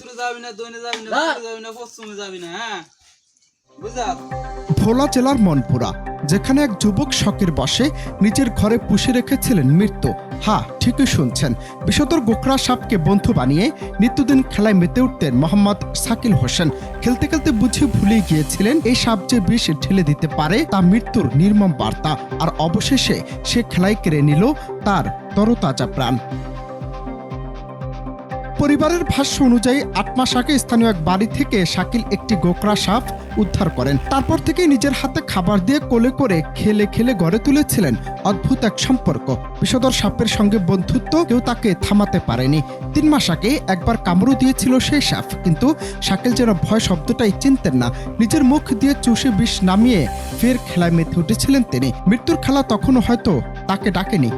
উত্তরে যাবি না, দক্ষিণে যাবি না, উত্তরে যাবি না, পশ্চিমে যাবি না, হ্যাঁ বুঝা। ভোলা জেলার মনপুরা, যেখানে এক যুবক শখের বশে নিজের ঘরে পুষে রেখেছিলেন মৃত্যু। হ্যাঁ, ঠিকই শুনছেন, বিষধর গোকরা সাপকে বন্ধু বানিয়ে নিত্যদিন খেলায় মেতে উঠতেন মোহাম্মদ শাকিল হোসেন। খেলতে খেলতে বুঝে ভুলে গিয়েছিলেন এই সাপ যে বিষ ঢেলে দিতে পারে তা মৃত্যুর নির্মম বার্তা। আর অবশেষে সে খেলায় কেড়ে নিল তার তরতাজা প্রাণ। পরিবারের ভাষ্য অনুযায়ী ৮ মাস আগে স্থানীয় এক বাড়ি থেকে শাকিল একটি গোকরা সাপ উদ্ধার করেন। তারপর থেকে নিজের হাতে খাবার দিয়ে কোলে করে খেলে খেলে গড়ে তুলেছিলেন অদ্ভুত এক সম্পর্ক। বিষধর সাপের সঙ্গে বন্ধুত্ব, কেউ তাকে থামাতে পারেনি। ৩ মাস আগে একবার কামড়ও দিয়েছিল সেই সাপ, কিন্তু শাকিল যেন ভয় শব্দটাই চিনতেন না। নিজের মুখ দিয়ে চুষে বিষ নামিয়ে ফের খেলায় মেতে উঠেছিলেন তিনি। মৃত্যুর খেলা তখনও হয়তো তাকে ডাকেনি।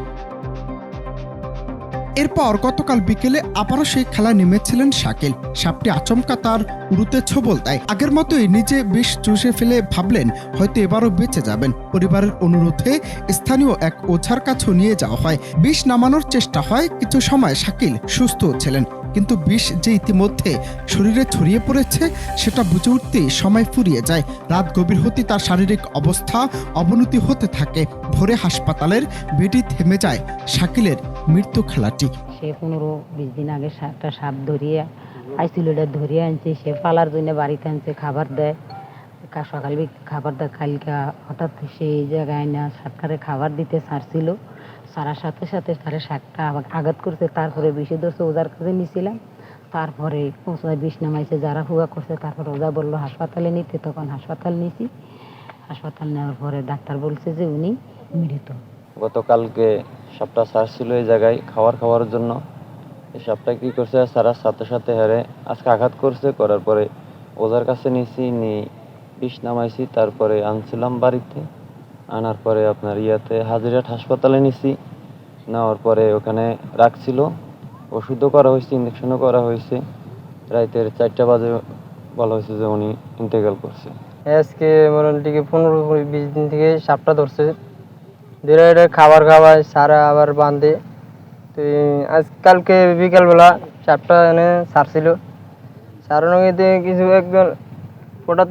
এরপর গতকাল বিকেলে আবারও সেই খেলায় নেমেছিলেন শাকিল। সাপটি আচমকা তার উরুতে ছোবল দেয়। আগের মতোই নিজে বিষ চুষে ফেলে ভাবলেন হয়তো এবারও বেঁচে যাবেন। পরিবারের অনুরোধে স্থানীয় এক ওঝার কাছেও নিয়ে যাওয়া হয়। বিষ নামানোর চেষ্টা হয়। কিছু সময় শাকিল সুস্থ ছিলেন, কিন্তু বিষ যে ইতিমধ্যে শরীরে ছড়িয়ে পড়েছে সেটা বুঝে উঠতেই সময় ফুরিয়ে যায়। রাত গভীর হতে তার শারীরিক অবস্থা অবনতি হতে থাকে। ভোরে হাসপাতালের বেডে থেমে যায় শাকিলের মৃত্যু খেলাটি। সে 15-20 দিন আগে একটা সাপ ধরিয়ে আইছিল, এটা ধরিয়ে আনছে। সে পালার জন্য বাড়িতে আনছে, খাবার দেয়, সকাল খাবার দেয়। কালকে হঠাৎ সেই জায়গায় না সাতটারে খাবার দিতে ছাড়ছিল। সারার সাথে সাথে তারে সাতটা আঘাত করছে। তারপরে বিষে ধরছে, ওজার কাছে নিয়েছিলাম। তারপরে ওজায় বিষ নামাইছে, যারা হুয়া করছে। তারপরে ওজা বললো হাসপাতালে নিতে, তখন হাসপাতাল নিয়েছি। হাসপাতাল নেওয়ার পরে ডাক্তার বলছে যে উনি মৃত। গতকালকে সাপটা ছাড়ছিল এই জায়গায় খাওয়ার জন্য। এই সাপটা কি করছে, ছাড়ার সাথে সাথে হারে আজকে আঘাত করছে। করার পরে ওজার কাছে নিয়েছি, বিষ নামাইছি। তারপরে আনছিলাম বাড়িতে, আনার পরে আপনার হাজিরহাট হাসপাতালে নিছি। নেওয়ার পরে ওখানে রাখছিল, ওষুধও করা হয়েছে, ইঞ্জেকশনও করা হয়েছে। রাতের 4টা বাজে বলা হয়েছে যে উনি ইন্তেকাল করছে। আজকে মোটামুটি 15-20 দিন থেকে সাপটা ধরছে। ধরে এটা খাবার খাওয়ায়, সারা আবার বাঁধে। তো আজকালকে বিকালবেলা সাপটা এনে ছাড়ছিল। ছাড়ানো গিয়ে কিছু একজন হঠাৎ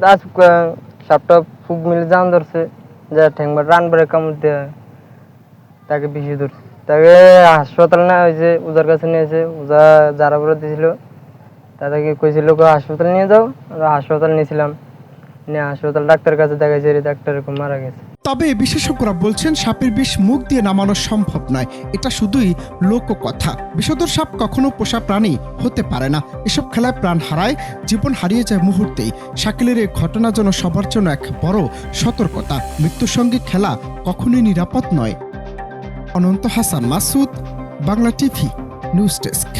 সাপটা ফুক মিলে জান ধরছে, যা ঠেংবার রান বেড়ে কামড় দেয়, তাকে বিষে ধরছে। তাকে হাসপাতালে নেওয়া হয়েছে, ওজার কাছে নিয়েছে। ওজা যারা করে দিয়েছিল তাদেরকে কইছিল হাসপাতালে নিয়ে যাও। আমরা হাসপাতাল নিয়েছিলাম, নিয়ে হাসপাতাল ডাক্তারের কাছে দেখাইছে, ডাক্তার এরকম মারা গেছে। তবে বিশেষজ্ঞরা বলছেন সাপের বিষ মুখ দিয়ে নামানো সম্ভব নয়। এটা শুধুই লোককথা। বিষধর সাপ কখনো পোষা প্রাণী হতে পারে না। এসব খেলায় প্রাণ হারায়, জীবন হারিয়ে যায় মুহূর্তেই। শাকিলের এই ঘটনা যেন সবার জন্য এক বড় সতর্কতা। মৃত্যুর সঙ্গে খেলা কখনোই নিরাপদ নয়। Ananta Hasan Masud, Bangla TV news desk.